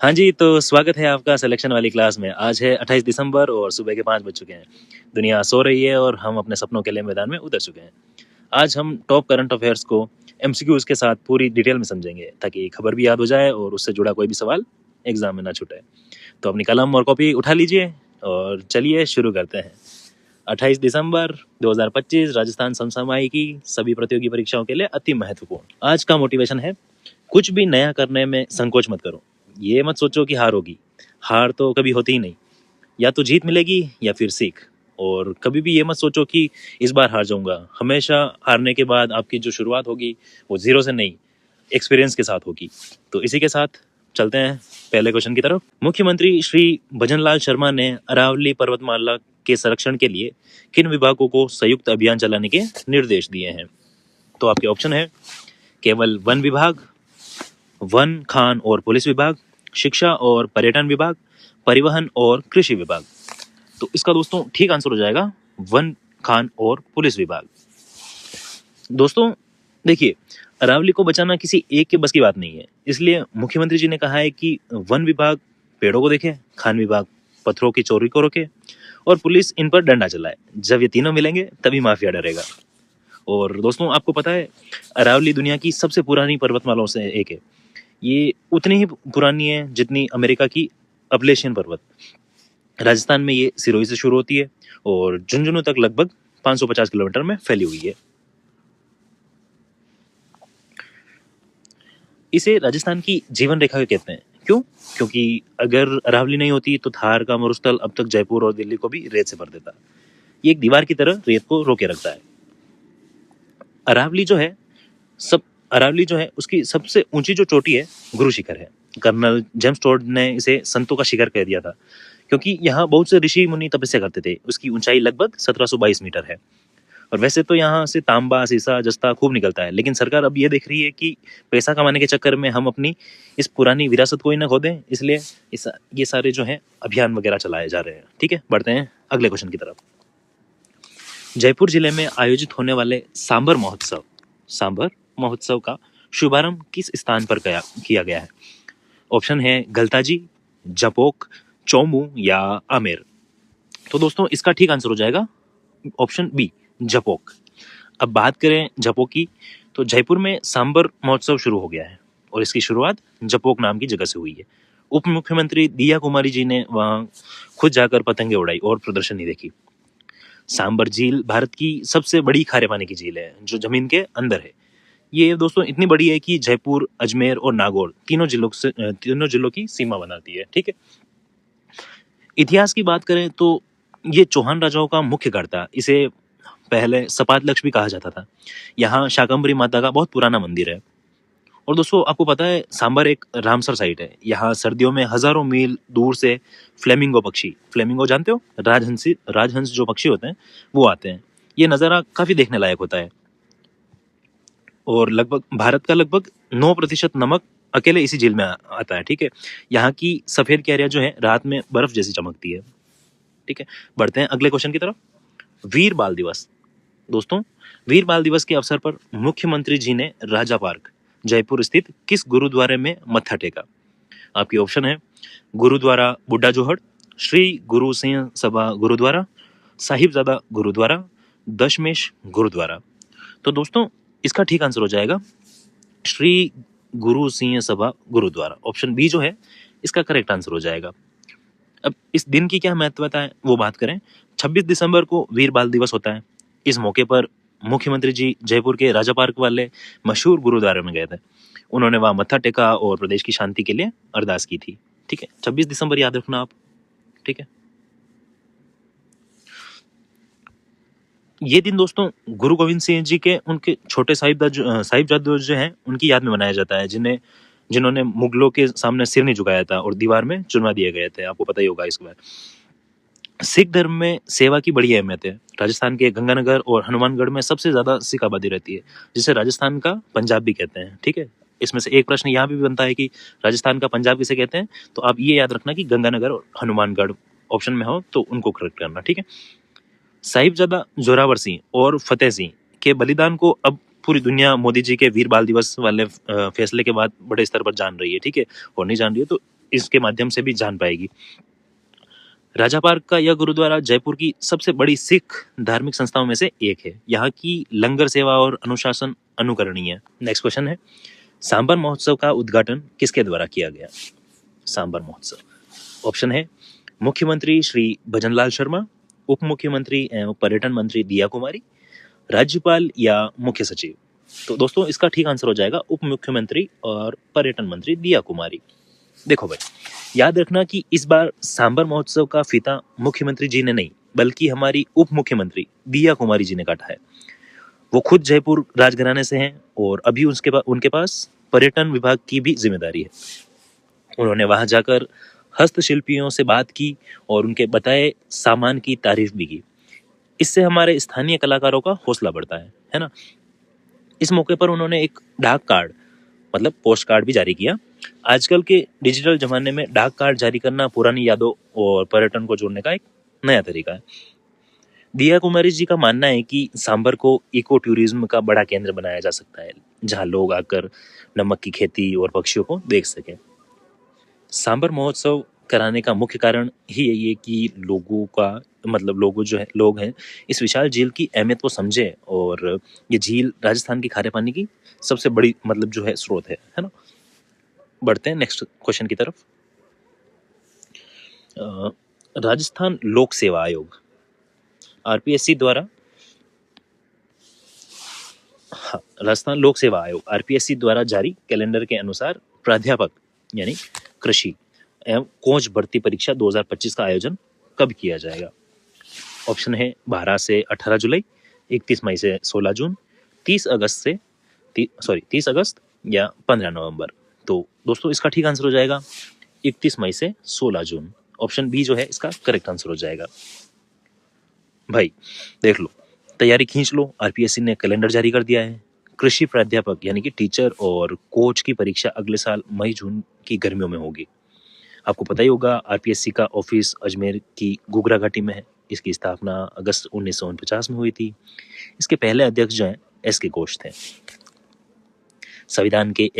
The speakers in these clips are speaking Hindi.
हाँ जी, तो स्वागत है आपका सिलेक्शन वाली क्लास में। आज है 28 दिसंबर और सुबह के 5 बज चुके हैं। दुनिया सो रही है और हम अपने सपनों के लिए मैदान में उतर चुके हैं। आज हम टॉप करंट अफेयर्स को एमसीक्यूज के साथ पूरी डिटेल में समझेंगे ताकि खबर भी याद हो जाए और उससे जुड़ा कोई भी सवाल एग्जाम में ना छूटे। तो अपनी कलम और कॉपी उठा लीजिए और चलिए शुरू करते हैं। 28 दिसंबर 2025 राजस्थान समसामयिकी सभी प्रतियोगी परीक्षाओं के लिए अति महत्वपूर्ण। आज का मोटिवेशन है, कुछ भी नया करने में संकोच मत करो। ये मत सोचो कि हार होगी, हार तो कभी होती ही नहीं। या तो जीत मिलेगी या फिर सीख। और कभी भी ये मत सोचो कि इस बार हार जाऊंगा। हमेशा हारने के बाद आपकी जो शुरुआत होगी वो जीरो से नहीं, एक्सपीरियंस के साथ होगी। तो इसी के साथ चलते हैं पहले क्वेश्चन की तरफ। मुख्यमंत्री श्री भजनलाल शर्मा ने अरावली पर्वतमाला के संरक्षण के लिए किन विभागों को संयुक्त अभियान चलाने के निर्देश दिए हैं? तो आपके ऑप्शन है केवल वन विभाग, वन, खान और पुलिस विभाग, शिक्षा और पर्यटन विभाग, परिवहन और कृषि विभाग। तो इसका दोस्तों ठीक आंसर हो जाएगा वन, खान और पुलिस विभाग। दोस्तों देखिए, अरावली को बचाना किसी एक के बस की बात नहीं है, इसलिए मुख्यमंत्री जी ने कहा है कि वन विभाग पेड़ों को देखे, खान विभाग पत्थरों की चोरी को रोके और पुलिस इन पर डंडा चलाए। जब ये तीनों मिलेंगे तभी माफिया डरेगा। और दोस्तों आपको पता है, अरावली दुनिया की सबसे पुरानी पर्वतमालाओं से एक है। ये उतनी ही पुरानी है जितनी अमेरिका की अपलेशियन पर्वत। राजस्थान में ये सिरोही से शुरू होती है और झुंझुनू तक लगभग 550 किलोमीटर में फैली हुई है। इसे राजस्थान की जीवन रेखा कहते हैं। क्यों? क्योंकि अगर अरावली नहीं होती तो थार का मरुस्थल अब तक जयपुर और दिल्ली को भी रेत से भर देता। ये एक दीवार की तरह रेत को रोके रखता है। अरावली जो है उसकी सबसे ऊंची जो चोटी है गुरु शिखर है। कर्नल जेम्स टोड ने इसे संतों का शिखर कह दिया था क्योंकि यहाँ बहुत से ऋषि मुनि तपस्या करते थे। उसकी ऊंचाई लगभग 1722 मीटर है। और वैसे तो यहाँ से तांबा, सीसा, जस्ता खूब निकलता है, लेकिन सरकार अब ये देख रही है कि पैसा कमाने के चक्कर में हम अपनी इस पुरानी विरासत को ही ना खो दें, इसलिए ये सारे जो है अभियान वगैरह चलाए जा रहे हैं। ठीक है, बढ़ते हैं अगले क्वेश्चन की तरफ। जयपुर जिले में आयोजित होने वाले सांबर महोत्सव का शुभारंभ किस स्थान पर किया गया है? ऑप्शन है गलताजी, जपोक, चौमू या आमेर। तो दोस्तों इसका ठीक आंसर हो जाएगा ऑप्शन बी, जपोक। अब बात करें जपोक की, तो जयपुर में सांबर महोत्सव शुरू हो गया है और इसकी शुरुआत जपोक नाम की जगह से हुई है। उप मुख्यमंत्री दिया कुमारी जी ने वहां खुद जाकर पतंगे उड़ाई और प्रदर्शनी देखी। सांबर झील भारत की सबसे बड़ी खारे पानी की झील है जो जमीन के अंदर है। ये दोस्तों इतनी बड़ी है कि जयपुर, अजमेर और नागौर तीनों जिलों की सीमा बनाती है। ठीक है, इतिहास की बात करें तो ये चौहान राजाओं का मुख्य गढ़ था। इसे पहले सपात लक्ष्य भी कहा जाता था। यहाँ शाकंभरी माता का बहुत पुराना मंदिर है। और दोस्तों आपको पता है सांबर एक रामसर साइट है। यहाँ सर्दियों में हजारों मील दूर से फ्लेमिंगो जानते हो, राजहंस जो पक्षी होते हैं वो आते हैं। ये नज़ारा काफी देखने लायक होता है। और भारत का लगभग 9% नमक अकेले इसी झील में आता है। ठीक है, यहाँ की सफेद कैरिया जो है रात में बर्फ जैसी चमकती है। ठीक है, बढ़ते हैं अगले क्वेश्चन की तरफ। वीर बाल दिवस। दोस्तों वीर बाल दिवस के अवसर पर मुख्यमंत्री जी ने राजा पार्क जयपुर स्थित किस गुरुद्वारे में मत्था टेका? आपकी ऑप्शन है गुरुद्वारा बुड्ढा जोहड़, श्री गुरु सिंह सभा गुरुद्वारा, साहिबजादा गुरुद्वारा, दशमेश गुरुद्वारा। तो दोस्तों इसका ठीक आंसर हो जाएगा श्री गुरु सिंह सभा गुरुद्वारा। ऑप्शन बी जो है इसका करेक्ट आंसर हो जाएगा। अब इस दिन की क्या महत्वता है वो बात करें। 26 दिसंबर को वीर बाल दिवस होता है। इस मौके पर मुख्यमंत्री जी जयपुर के राजा पार्क वाले मशहूर गुरुद्वारे में गए थे। उन्होंने वहां मत्था टेका और प्रदेश की शांति के लिए अरदास की थी। ठीक है, 26 दिसंबर याद रखना आप। ठीक है, ये दिन दोस्तों गुरु गोविंद सिंह जी के उनके छोटे साहिबजादे जो हैं उनकी याद में मनाया जाता है, जिन्होंने मुगलों के सामने सिर नहीं झुकाया था और दीवार में चुनवा दिए गए थे। आपको पता ही होगा इसके बारे। सिख धर्म में सेवा की बड़ी अहमियत है। राजस्थान के गंगानगर और हनुमानगढ़ में सबसे ज्यादा सिख आबादी रहती है, जिसे राजस्थान का पंजाब भी कहते हैं। ठीक है, इसमें से एक प्रश्न यहाँ भी बनता है कि राजस्थान का पंजाब किसे कहते हैं? तो आप ये याद रखना कि गंगानगर और हनुमानगढ़ ऑप्शन में हो तो उनको करेक्ट करना। ठीक है, साहिबजादा जोरावर सिंह और फतेह सिंह के बलिदान को अब पूरी दुनिया मोदी जी के वीर बाल दिवस वाले फैसले के बाद बड़े स्तर पर जान रही है। ठीक है, और नहीं जान रही है तो इसके माध्यम से भी जान पाएगी। राजा पार्क का यह गुरुद्वारा जयपुर की सबसे बड़ी सिख धार्मिक संस्थाओं में से एक है। यहाँ की लंगर सेवा और अनुशासन अनुकरणीय है। नेक्स्ट क्वेश्चन है, सांबर महोत्सव का उद्घाटन किसके द्वारा किया गया? सांबर महोत्सव। ऑप्शन है मुख्यमंत्री श्री भजनलाल शर्मा, उप मुख्यमंत्री एवं पर्यटन मंत्री दिया कुमारी, राज्यपाल या मुख्य सचिव। तो दोस्तों इसका ठीक आंसर हो जाएगा उप मुख्यमंत्री और पर्यटन मंत्री दिया कुमारी। देखो भाई, याद रखना कि इस बार सांबर महोत्सव का फीता मुख्यमंत्री जी ने नहीं बल्कि हमारी उप मुख्यमंत्री दिया कुमारी जी ने काटा है। वो खुद जयपुर राजघराने से हैं और अभी उनके पास पर्यटन विभाग की भी जिम्मेदारी है। उन्होंने वहां जाकर हस्तशिल्पियों से बात की और उनके बताए सामान की तारीफ भी की। इससे हमारे स्थानीय कलाकारों का हौसला बढ़ता है ना। इस मौके पर उन्होंने एक डाक कार्ड मतलब पोस्ट कार्ड भी जारी किया। आजकल के डिजिटल जमाने में डाक कार्ड जारी करना पुरानी यादों और पर्यटन को जोड़ने का एक नया तरीका है। दिया कुमारी जी का मानना है कि सांबर को इको टूरिज्म का बड़ा केंद्र बनाया जा सकता है, जहां लोग आकर नमक की खेती और पक्षियों को देख सकें। सांबर महोत्सव कराने का मुख्य कारण ही यही है कि लोग हैं इस विशाल झील की अहमियत को समझे और ये झील राजस्थान की खारे पानी की सबसे बड़ी स्रोत है ना। बढ़ते हैं नेक्स्ट क्वेश्चन की तरफ। राजस्थान लोक सेवा आयोग आरपीएससी द्वारा राजस्थान लोक सेवा आयोग आरपीएससी द्वारा जारी कैलेंडर के अनुसार प्राध्यापक यानी कृषि एवं कोच भर्ती परीक्षा 2025 का आयोजन कब किया जाएगा? ऑप्शन है 12 से 18 जुलाई, 31 मई से 16 जून, 30 अगस्त या 15 नवंबर। तो दोस्तों इसका ठीक आंसर हो जाएगा 31 मई से 16 जून। ऑप्शन बी जो है इसका करेक्ट आंसर हो जाएगा। भाई देख लो, तैयारी खींच लो, आरपीएससी ने कैलेंडर जारी कर दिया है। कृषि प्राध्यापक यानी कि टीचर और कोच की परीक्षा अगले साल मई जून की गर्मियों में होगी। आपको पता ही होगा आरपीएससी का ऑफिस अजमेर की गुगरा घाटी में है। इसकी स्थापना अगस्त 1949 में हुई थी। इसके पहले अध्यक्ष जो हैं एस के घोष थे। संविधान के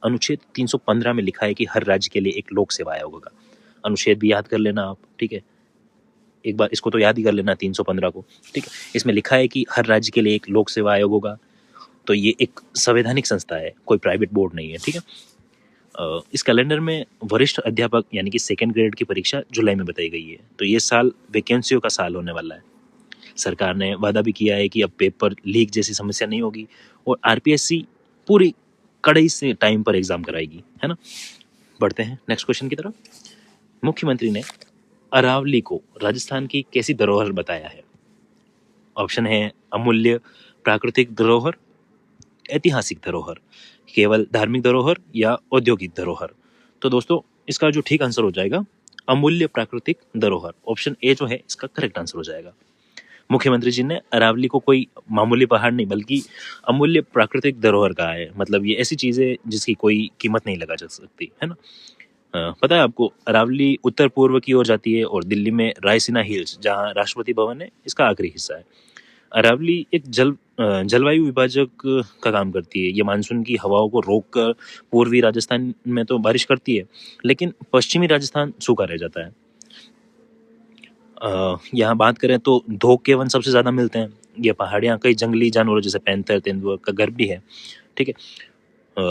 अनुच्छेद 315 में लिखा है कि हर राज्य के लिए एक लोक सेवा आयोग होगा। अनुच्छेद भी याद कर लेना आप, ठीक है, एक बार इसको तो याद ही कर लेना 315 को, ठीक है। इसमें लिखा है कि हर राज्य के लिए एक लोक सेवा आयोग होगा। तो ये एक संवैधानिक संस्था है, कोई प्राइवेट बोर्ड नहीं है, ठीक है। इस कैलेंडर में वरिष्ठ अध्यापक यानी कि सेकेंड ग्रेड की परीक्षा जुलाई में बताई गई है। तो ये साल वैकेंसियों का साल होने वाला है। सरकार ने वादा भी किया है कि अब पेपर लीक जैसी समस्या नहीं होगी और आरपीएससी पूरी कड़ाई से टाइम पर एग्जाम कराएगी, है ना। बढ़ते हैं नेक्स्ट क्वेश्चन की तरफ। मुख्यमंत्री ने अरावली को राजस्थान की कैसी धरोहर बताया है? ऑप्शन है अमूल्य प्राकृतिक धरोहर, ऐतिहासिक धरोहर, केवल धार्मिक धरोहर या औद्योगिक धरोहर। तो दोस्तों इसका जो ठीक आंसर हो जाएगा अमूल्य प्राकृतिक धरोहर। ऑप्शन ए जो है इसका करेक्ट आंसर हो जाएगा। मुख्यमंत्री जी ने अरावली को कोई मामूली पहाड़ नहीं बल्कि अमूल्य प्राकृतिक धरोहर कहा है। मतलब ये ऐसी चीज है जिसकी कोई कीमत नहीं लगा जा सकती, है ना। पता है आपको, अरावली उत्तर पूर्व की ओर जाती है और दिल्ली में रायसीना हिल्स जहाँ राष्ट्रपति भवन है इसका आखिरी हिस्सा है। अरावली एक जलवायु विभाजक का काम करती है। ये मानसून की हवाओं को रोककर पूर्वी राजस्थान में तो बारिश करती है, लेकिन पश्चिमी राजस्थान सूखा रह जाता है। यहाँ बात करें तो धोक के वन सबसे ज्यादा मिलते हैं। ये पहाड़ियाँ कई जंगली जानवरों जैसे पैंथर, तेंदुआ का घर भी है, ठीक है।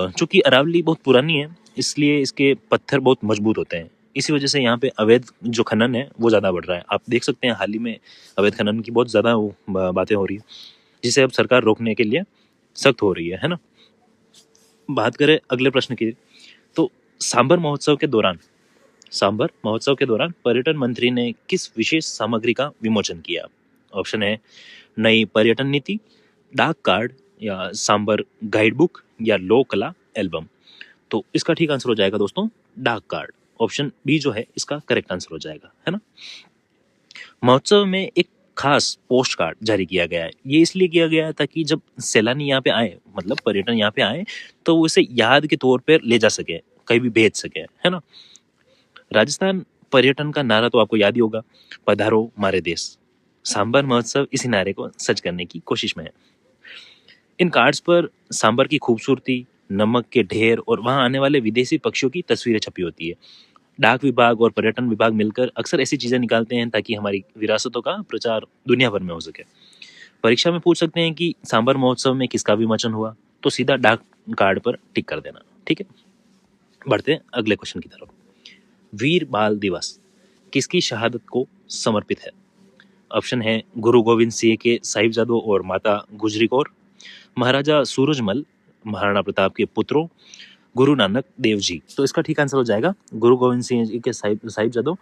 चूंकि अरावली बहुत पुरानी है इसलिए इसके पत्थर बहुत मजबूत होते हैं। इसी वजह से यहाँ पे अवैध जो खनन है वो ज़्यादा बढ़ रहा है। आप देख सकते हैं हाल ही में अवैध खनन की बहुत ज़्यादा बातें हो रही है, जिसे अब सरकार रोकने के लिए सख्त हो रही है ना। बात करें अगले प्रश्न की, तो सांबर महोत्सव के दौरान पर्यटन मंत्री ने किस विशेष सामग्री का विमोचन किया? ऑप्शन है नई पर्यटन नीति, डाक कार्ड या सांबर गाइड बुक या लोक कला एल्बम। तो इसका ठीक आंसर हो जाएगा दोस्तों डाक कार्ड। ऑप्शन बी जो है इसका करेक्ट आंसर हो जाएगा, है ना। महोत्सव में एक खास पोस्ट कार्ड जारी किया गया है। ये इसलिए किया गया है ताकि जब सैलानी यहाँ पे आए, मतलब पर्यटन यहाँ पे आए, तो वो इसे याद के तौर पर ले जा सके, कहीं भी भेज सके, है ना। राजस्थान पर्यटन का नारा तो आपको याद ही होगा, पधारो मारे देश। सांबर महोत्सव इसी नारे को सच करने की कोशिश में है। इन कार्ड्स पर सांबर की खूबसूरती, नमक के ढेर और वहाँ आने वाले विदेशी पक्षियों की तस्वीरें छपी होती है। डाक विभाग और पर्यटन विभाग मिलकर अक्सर ऐसी चीज़ें निकालते हैं ताकि हमारी विरासतों का प्रचार दुनिया भर में हो सके। परीक्षा में पूछ सकते हैं कि सांबर महोत्सव में किसका विमोचन हुआ, तो सीधा डाक कार्ड पर टिक कर देना। ठीक है, बढ़ते हैं अगले क्वेश्चन की तरफ। वीर बाल दिवस किसकी शहादत को समर्पित है? ऑप्शन है गुरु गोविंद सिंह के साहिबजादों और माता गुजरी कौर, महाराजा सूरजमल, महाराणा प्रताप के पुत्रों, गुरु नानक देव जी। तो इसका ठीक आंसर हो जाएगा गुरु गोविंद सिंह जी के साहिबजादों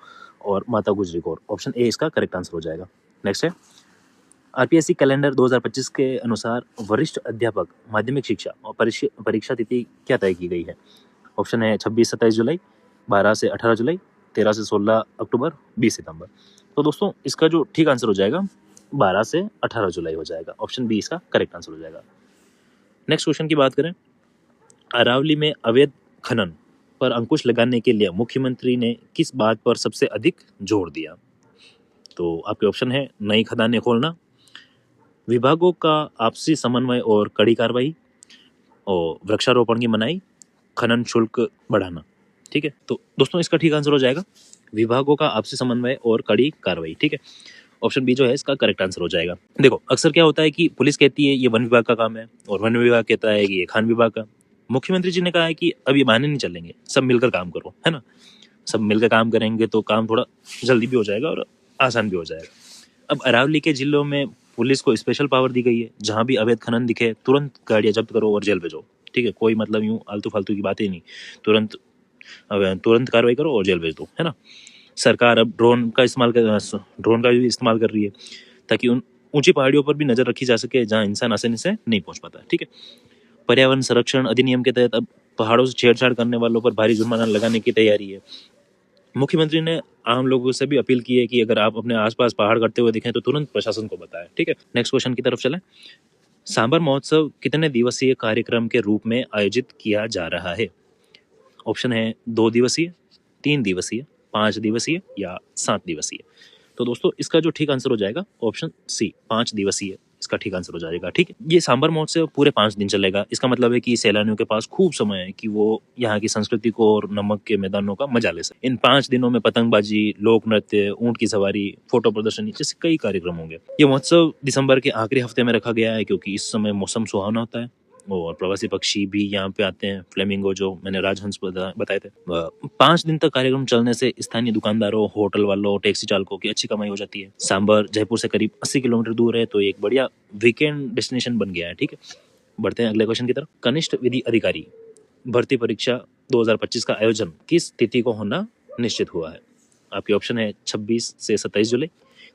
और माता गुजरी कौर। ऑप्शन ए इसका करेक्ट आंसर हो जाएगा। नेक्स्ट है आरपीएससी कैलेंडर 2025 के अनुसार वरिष्ठ अध्यापक माध्यमिक शिक्षा और परीक्षा तिथि क्या तय की गई है? ऑप्शन है 26-27 जुलाई, 12 से 18 जुलाई, 13 से 16 अक्टूबर, 20 सितंबर। तो दोस्तों इसका जो ठीक आंसर हो जाएगा 12 से 18 जुलाई हो जाएगा। ऑप्शन बी इसका करेक्ट आंसर हो जाएगा। नेक्स्ट क्वेश्चन की बात करें, अरावली में अवैध खनन पर अंकुश लगाने के लिए मुख्यमंत्री ने किस बात पर सबसे अधिक जोर दिया? तो आपके ऑप्शन है नई खदानें खोलना, विभागों का आपसी समन्वय और कड़ी कार्रवाई, और वृक्षारोपण की मनाही, खनन शुल्क बढ़ाना। ठीक है, तो दोस्तों इसका ठीक आंसर हो जाएगा विभागों का आपसी समन्वय और कड़ी कार्रवाई। ठीक है, ऑप्शन बी जो है इसका करेक्ट आंसर हो जाएगा। देखो अक्सर क्या होता है कि पुलिस कहती है ये वन विभाग का काम है और वन विभाग कहता है कि ये खान विभाग का। मुख्यमंत्री जी ने कहा है कि अब ये बहाने नहीं चलेंगे, सब मिलकर काम करो, है ना। सब मिलकर काम करेंगे तो काम थोड़ा जल्दी भी हो जाएगा और आसान भी हो जाएगा। अब अरावली के जिलों में पुलिस को स्पेशल पावर दी गई है, जहाँ भी अवैध खनन दिखे तुरंत गाड़ियाँ जब्त करो और जेल भेजो। ठीक है, कोई मतलब यूँ आलतू फालतू की बातें नहीं, तुरंत कार्रवाई करो और जेल भेज दो, है ना। सरकार अब ड्रोन का भी इस्तेमाल कर रही है ताकि उन ऊंची पहाड़ियों पर भी नजर रखी जा सके जहां इंसान आसानी से नहीं पहुंच पाता। ठीक है, पर्यावरण संरक्षण अधिनियम के तहत अब पहाड़ों से छेड़छाड़ करने वालों पर भारी जुर्माना लगाने की तैयारी है। मुख्यमंत्री ने आम लोगों से भी अपील की है कि अगर आप अपने आसपास पहाड़ करते हुए दिखें तो तुरंत प्रशासन को बताएं। ठीक है, नेक्स्ट क्वेश्चन की तरफ चलें। सांबर महोत्सव कितने दिवसीय कार्यक्रम के रूप में आयोजित किया जा रहा है? ऑप्शन है 2 दिवसीय, 3 दिवसीय, 5 दिवसीय या 7 दिवसीय। तो दोस्तों इसका जो ठीक आंसर हो जाएगा ऑप्शन सी 5 दिवसीय इसका ठीक आंसर हो जाएगा। ठीक है, ये सांबर महोत्सव पूरे 5 दिन चलेगा। इसका मतलब है कि सैलानियों के पास खूब समय है कि वो यहाँ की संस्कृति को और नमक के मैदानों का मजा ले सके। इन 5 दिनों में पतंगबाजी, लोक नृत्य, ऊंट की सवारी, फोटो प्रदर्शनी जैसे कई कार्यक्रम होंगे। ये महोत्सव दिसंबर के आखिरी हफ्ते में रखा गया है क्योंकि इस समय मौसम सुहावना होता है और प्रवासी पक्षी भी यहाँ पे आते हैं। फ्लेमिंगो जो मैंने राजहंस बताए थे। 5 दिन तक कार्यक्रम चलने से स्थानीय दुकानदारों, होटल वालों, टैक्सी चालकों की अच्छी कमाई हो जाती है। सांबर जयपुर से करीब 80 किलोमीटर दूर है, तो एक बढ़िया वीकेंड डेस्टिनेशन बन गया है। ठीक है, बढ़ते हैं अगले क्वेश्चन की तरफ। कनिष्ठ विधि अधिकारी भर्ती परीक्षा 2025 का आयोजन किस तिथि को होना निश्चित हुआ है? आपके ऑप्शन है 26 से 27 जुलाई,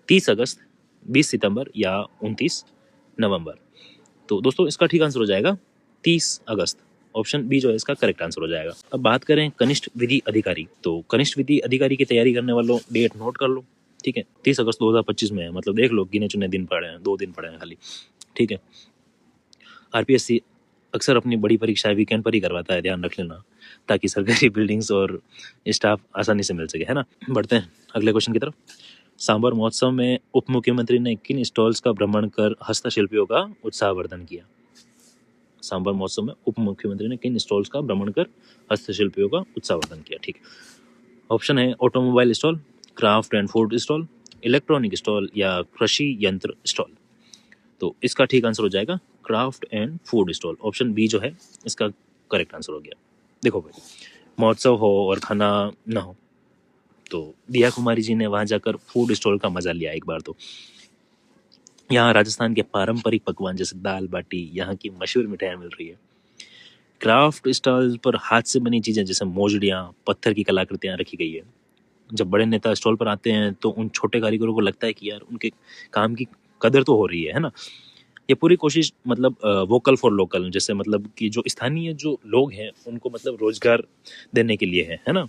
30 अगस्त, 20 सितंबर या 29 नवंबर। तो दोस्तों इसका ठीक आंसर हो जाएगा 30 अगस्त। ऑप्शन बी जो है इसका करेक्ट आंसर हो जाएगा। अब बात करें कनिष्ठ विधि अधिकारी, तो कनिष्ठ विधि अधिकारी की तैयारी करने वालों डेट नोट कर लो। ठीक है, 30 अगस्त 2025 में है, मतलब देख लो गिने चुने दिन पड़े हैं, 2 दिन पड़े हैं खाली। ठीक है, आरपीएससी अक्सर अपनी बड़ी परीक्षाएं वीकेंड पर ही करवाता है, ध्यान रख लेना, ताकि सरकारी बिल्डिंग्स और स्टाफ आसानी से मिल सके, है ना। बढ़ते हैं अगले क्वेश्चन की तरफ। सांबर महोत्सव में उप मुख्यमंत्री ने किन स्टॉल्स का भ्रमण कर हस्तशिल्पियों का उत्साहवर्धन किया? सांबर महोत्सव में उप मुख्यमंत्री ने किन स्टॉल्स का भ्रमण कर हस्तशिल्पियों का उत्साहवर्धन किया? ठीक, ऑप्शन है automobile stall, craft and food stall, electronic stall या कृषि यंत्र स्टॉल। तो इसका ठीक आंसर हो जाएगा craft and food stall. Option B जो है इसका करेक्ट आंसर हो गया। देखो भाई, महोत्सव हो और खाना ना हो, तो दिया कुमारी जी ने वहां जाकर फूड स्टॉल का मजा लिया एक बार। तो यहाँ राजस्थान के पारंपरिक पकवान जैसे दाल बाटी, यहाँ की मशहूर मिठाइयाँ मिल रही है। क्राफ्ट स्टॉल पर हाथ से बनी चीजें जैसे मोजड़ियाँ, पत्थर की कलाकृतियाँ रखी गई है। जब बड़े नेता स्टॉल पर आते हैं तो उन छोटे कारीगरों को लगता है कि यार उनके काम की कदर तो हो रही है ना। ये पूरी कोशिश मतलब वोकल फॉर लोकल, जैसे मतलब कि जो स्थानीय जो लोग हैं उनको मतलब रोजगार देने के लिए है ना।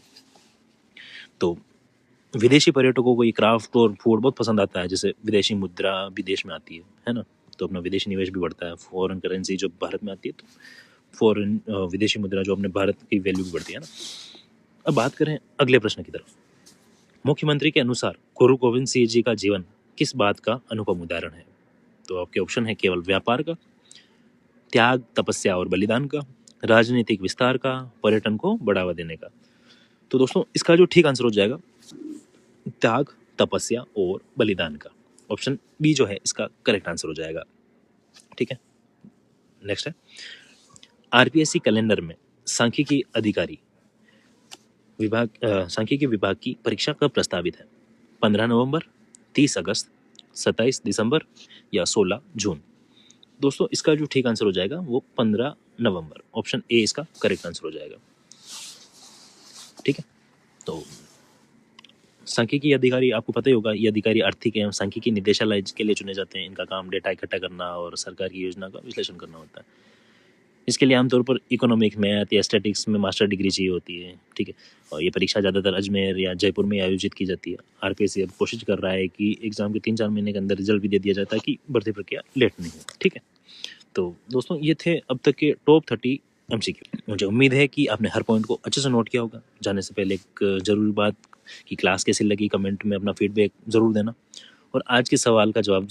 तो विदेशी पर्यटकों को ये क्राफ्ट और फूड बहुत पसंद आता है, जैसे विदेशी मुद्रा भी देश में आती है ना, तो अपना विदेशी निवेश भी बढ़ता है। फॉरेन करेंसी जो भारत में आती है तो फॉरेन विदेशी मुद्रा जो अपने भारत की वैल्यू भी बढ़ती है ना। अब बात करें अगले प्रश्न की तरफ। मुख्यमंत्री के अनुसार गुरु गोविंद सिंह जी का जीवन किस बात का अनुपम उदाहरण है? तो आपके ऑप्शन है केवल व्यापार का, त्याग, तपस्या और बलिदान का, राजनीतिक विस्तार का, पर्यटन को बढ़ावा देने का। तो दोस्तों इसका जो ठीक आंसर हो जाएगा त्याग, तपस्या और बलिदान का। ऑप्शन बी जो है इसका करेक्ट आंसर हो जाएगा। ठीक है, नेक्स्ट है आरपीएससी कैलेंडर में सांख्यिकी अधिकारी विभाग सांख्यिकी विभाग की परीक्षा कब प्रस्तावित है? 15 नवंबर, 30 अगस्त, 27 दिसंबर या 16 जून। दोस्तों इसका जो ठीक आंसर हो जाएगा वो 15 नवंबर। ऑप्शन ए इसका करेक्ट आंसर हो जाएगा। ठीक है, तो सांख्यिकी अधिकारी आपको पता ही होगा, ये अधिकारी आर्थिक एवं सांख्यिकी निदेशालय के लिए चुने जाते हैं। इनका काम डेटा इकट्ठा करना और सरकार की योजना का विश्लेषण करना होता है। इसके लिए आमतौर पर इकोनॉमिक्स, मैथ या स्टैटिक्स में मास्टर डिग्री चाहिए होती है। ठीक है, और ये परीक्षा ज़्यादातर अजमेर या जयपुर में आयोजित की जाती है। आरपीएससी अब कोशिश कर रहा है कि एग्जाम के 3-4 महीने के अंदर रिजल्ट भी दे दिया जाता है कि भर्ती प्रक्रिया लेट नहीं हो। ठीक है, तो दोस्तों ये थे अब तक के टॉप 30 एमसीक्यू। मुझे उम्मीद है कि आपने हर पॉइंट को अच्छे से नोट किया होगा। जाने से पहले एक ज़रूरी बात कि क्लास कैसी लगी कमेंट में अपना फीडबैक ज़रूर देना, और आज के सवाल का जवाब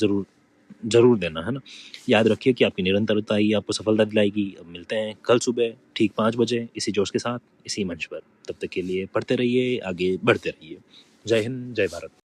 ज़रूर देना, है ना। याद रखिए कि आपकी निरंतरता ही आपको सफलता दिलाएगी। अब मिलते हैं कल सुबह ठीक 5 बजे इसी जोश के साथ, इसी मंच पर। तब तक के लिए पढ़ते रहिए, आगे बढ़ते रहिए। जय हिंद, जय भारत।